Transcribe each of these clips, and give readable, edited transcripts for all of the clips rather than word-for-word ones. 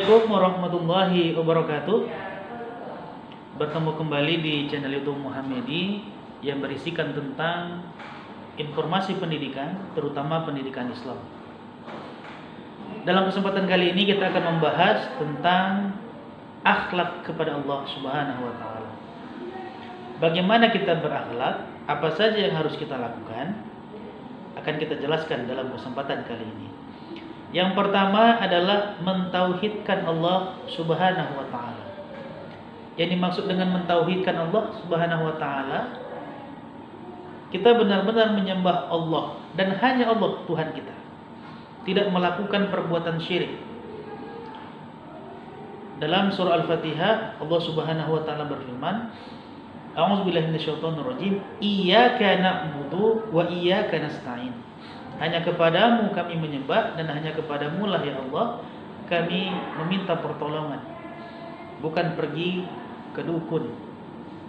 Assalamualaikum warahmatullahi wabarakatuh. Bertemu kembali di channel YouTube Muhammadi yang berisikan tentang informasi pendidikan, terutama pendidikan Islam. Dalam kesempatan kali ini kita akan membahas tentang akhlak kepada Allah Subhanahu wa taala. Bagaimana kita berakhlak, apa saja yang harus kita lakukan, akan kita jelaskan dalam kesempatan kali ini. Yang pertama adalah mentauhidkan Allah Subhanahu wa taala. Yang dimaksud dengan mentauhidkan Allah Subhanahu wa taala, kita benar-benar menyembah Allah dan hanya Allah Tuhan kita. Tidak melakukan perbuatan syirik. Dalam surah Al-Fatihah Allah Subhanahu wa taala berfirman, A'udzubillahi minasyaitonirrajim, Iyyaka na'budu wa iyyaka nasta'in. Hanya kepadamu kami menyembah dan hanya kepadamu lah ya Allah kami meminta pertolongan. Bukan pergi ke dukun,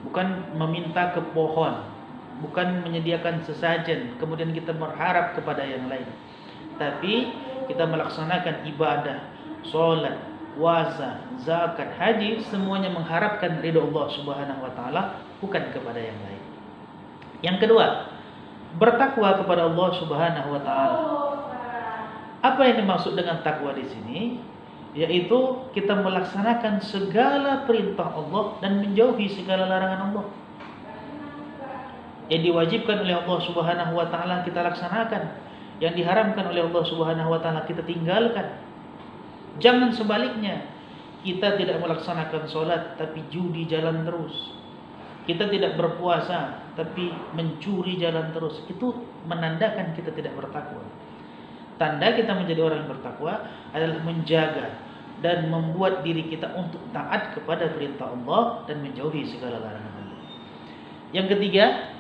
bukan meminta ke pohon, bukan menyediakan sesajen kemudian kita berharap kepada yang lain. Tapi kita melaksanakan ibadah, sholat, puasa, zakat, haji, semuanya mengharapkan ridho Allah Subhanahu wa taala, bukan kepada yang lain. Yang kedua, bertakwa kepada Allah Subhanahu wa taala. Apa yang dimaksud dengan takwa di sini? Yaitu kita melaksanakan segala perintah Allah dan menjauhi segala larangan Allah. Yang diwajibkan oleh Allah Subhanahu wa taala kita laksanakan, yang diharamkan oleh Allah Subhanahu wa taala kita tinggalkan. Jangan sebaliknya, kita tidak melaksanakan sholat tapi judi jalan terus. Kita tidak berpuasa tapi mencuri jalan terus. Itu menandakan kita tidak bertakwa. Tanda kita menjadi orang yang bertakwa adalah menjaga dan membuat diri kita untuk taat kepada perintah Allah dan menjauhi segala larangan Allah. Yang ketiga,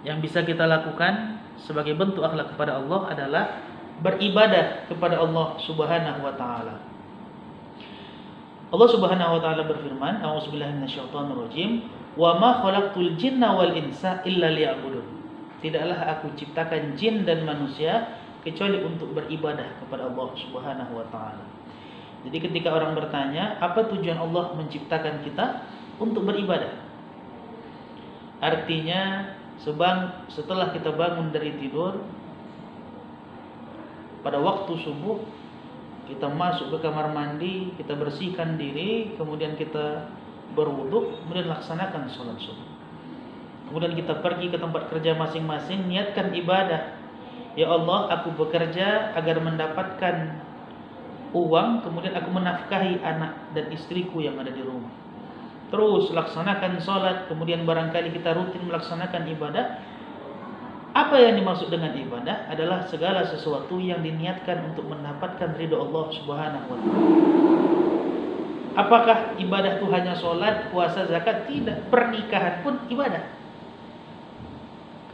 yang bisa kita lakukan sebagai bentuk akhlak kepada Allah adalah beribadah kepada Allah Subhanahu wa taala. Allah Subhanahu wa taala berfirman, A'udzubillahi minasyaitonirrajim, "Wa ma khalaqtul jinna wal insa illa liya'budun." Tidaklah aku ciptakan jin dan manusia kecuali untuk beribadah kepada Allah Subhanahu wa taala. Jadi ketika orang bertanya, apa tujuan Allah menciptakan kita? Untuk beribadah. Artinya setelah kita bangun dari tidur pada waktu subuh, kita masuk ke kamar mandi, kita bersihkan diri, kemudian kita berwudu, kemudian laksanakan sholat subuh. Kemudian kita pergi ke tempat kerja masing-masing, niatkan ibadah. Ya Allah, aku bekerja agar mendapatkan uang, kemudian aku menafkahi anak dan istriku yang ada di rumah. Terus laksanakan sholat, kemudian barangkali kita rutin melaksanakan ibadah. Apa yang dimaksud dengan ibadah adalah segala sesuatu yang diniatkan untuk mendapatkan ridho Allah Subhanahu wa taala. Apakah ibadah itu hanya sholat, puasa, zakat? Tidak. Pernikahan pun ibadah.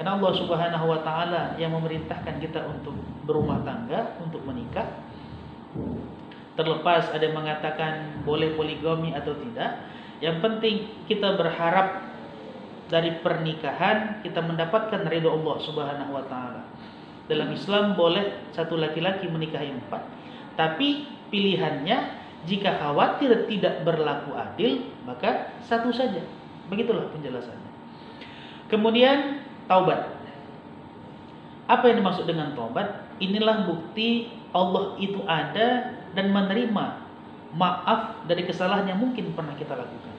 Karena Allah Subhanahu wa taala yang memerintahkan kita untuk berumah tangga, untuk menikah. Terlepas ada yang mengatakan boleh poligami atau tidak, yang penting kita berharap dari pernikahan kita mendapatkan ridho Allah Subhanahu wa taala. Dalam Islam boleh satu laki-laki menikahi 4, tapi pilihannya jika khawatir tidak berlaku adil, maka satu saja. Begitulah penjelasannya. Kemudian taubat. Apa yang dimaksud dengan taubat? Inilah bukti Allah itu ada dan menerima maaf dari kesalahan yang mungkin pernah kita lakukan.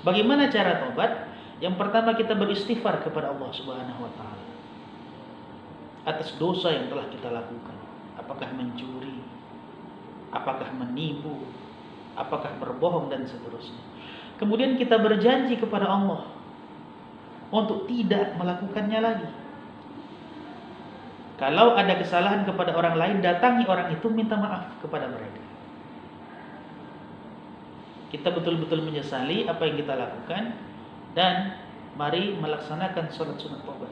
Bagaimana cara taubat? Yang pertama, kita beristighfar kepada Allah Subhanahu wa taala atas dosa yang telah kita lakukan. Apakah mencuri, apakah menipu, apakah berbohong dan seterusnya. Kemudian kita berjanji kepada Allah untuk tidak melakukannya lagi. Kalau ada kesalahan kepada orang lain, datangi orang itu, minta maaf kepada mereka. Kita betul-betul menyesali apa yang kita lakukan dan mari melaksanakan sholat sunat taubat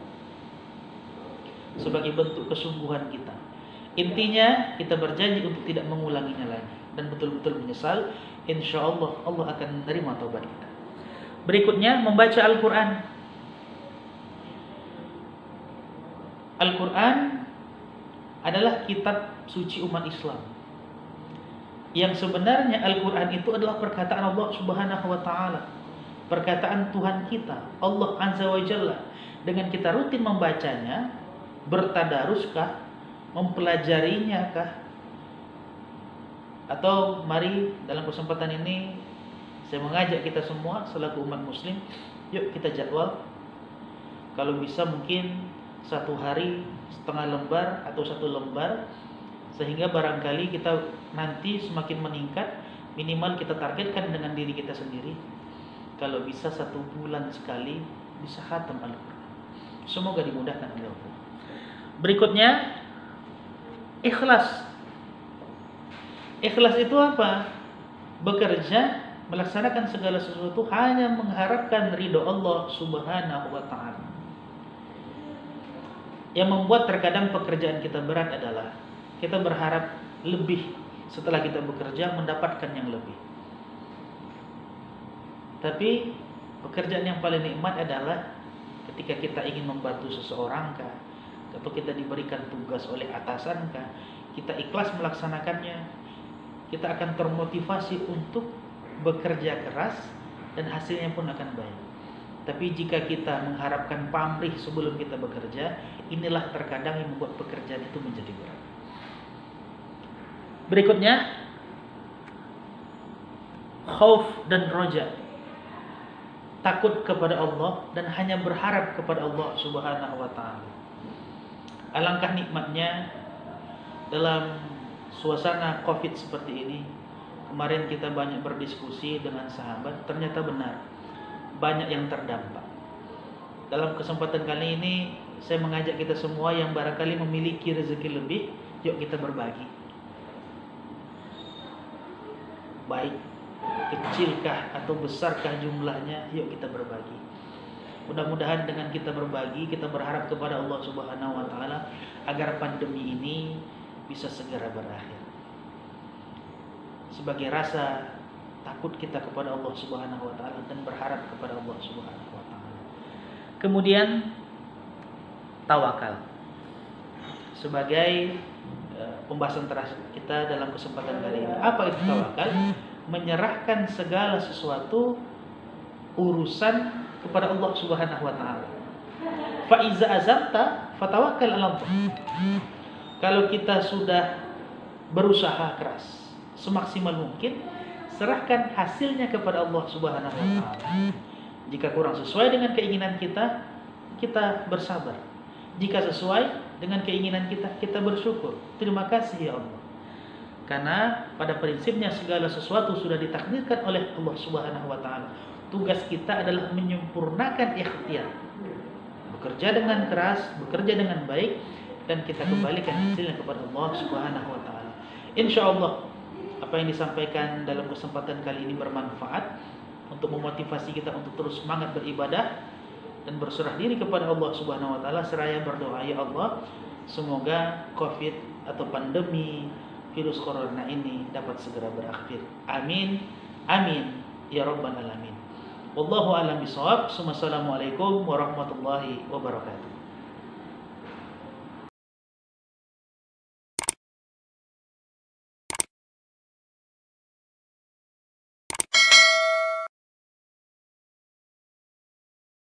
sebagai bentuk kesungguhan kita. Intinya kita berjanji untuk tidak mengulanginya lagi dan betul-betul menyesal. Insya Allah Allah akan menerima taubat kita. Berikutnya membaca Al-Quran. Al-Quran adalah kitab suci umat Islam. Yang sebenarnya Al-Quran itu adalah perkataan Allah Subhanahu wa Ta'ala, perkataan Tuhan kita, Allah Azza wa Jalla. Dengan kita rutin membacanya, bertadaruskah, mempelajarinya kah? Atau mari dalam kesempatan ini saya mengajak kita semua selaku umat muslim, yuk kita jadwal. Kalau bisa mungkin 1 hari setengah lembar atau 1 lembar, sehingga barangkali kita nanti semakin meningkat. Minimal kita targetkan dengan diri kita sendiri, kalau bisa 1 bulan sekali bisa khatam Al-Quran. Semoga dimudahkan oleh Allah. Berikutnya, ikhlas. Ikhlas itu apa? Bekerja, melaksanakan segala sesuatu hanya mengharapkan ridho Allah Subhanahu wa Ta'ala. Yang membuat terkadang pekerjaan kita berat adalah kita berharap lebih setelah kita bekerja, mendapatkan yang lebih. Tapi pekerjaan yang paling nikmat adalah ketika kita ingin membantu seseorang kah, atau kita diberikan tugas oleh atasan kah, kita ikhlas melaksanakannya, kita akan termotivasi untuk bekerja keras dan hasilnya pun akan baik. Tapi jika kita mengharapkan pamrih sebelum kita bekerja, inilah terkadang yang membuat pekerjaan itu menjadi berat. Berikutnya, khauf dan roja. Takut kepada Allah dan hanya berharap kepada Allah Subhanahu wa Ta'ala. Alangkah nikmatnya dalam suasana Covid seperti ini. Kemarin kita banyak berdiskusi dengan sahabat, ternyata benar, banyak yang terdampak. Dalam kesempatan kali ini saya mengajak kita semua yang barangkali memiliki rezeki lebih, yuk kita berbagi. Baik kecilkah atau besarkah jumlahnya, yuk kita berbagi. Mudah-mudahan dengan kita berbagi, kita berharap kepada Allah Subhanahu wa Ta'ala agar pandemi ini bisa segera berakhir. Sebagai rasa takut kita kepada Allah Subhanahu wa Ta'ala dan berharap kepada Allah Subhanahu wa Ta'ala. Kemudian tawakal. Sebagai pembahasan terakhir kita dalam kesempatan kali ini. Apa itu tawakal? Menyerahkan segala sesuatu urusan kepada Allah Subhanahu wa Ta'ala. Fa iza azamta fatawakkal 'ala Allah. Kalau kita sudah berusaha keras semaksimal mungkin, serahkan hasilnya kepada Allah Subhanahu wa Ta'ala. Jika kurang sesuai dengan keinginan kita, kita bersabar. Jika sesuai dengan keinginan kita, kita bersyukur. Terima kasih ya Allah. Karena pada prinsipnya segala sesuatu sudah ditakdirkan oleh Allah Subhanahu wa Ta'ala. Tugas kita adalah menyempurnakan ikhtiar. Bekerja dengan keras, bekerja dengan baik, dan kita kembalikan hasilnya kepada Allah Subhanahu wa Ta'ala. Insyaallah apa yang disampaikan dalam kesempatan kali ini bermanfaat untuk memotivasi kita untuk terus semangat beribadah dan berserah diri kepada Allah Subhanahu wa Ta'ala, seraya berdoa, ya Allah, semoga Covid atau pandemi virus corona ini dapat segera berakhir. Amin. Amin ya rabbal alamin. Wallahu a'lam bishawab. Wassalamualaikum warahmatullahi wabarakatuh.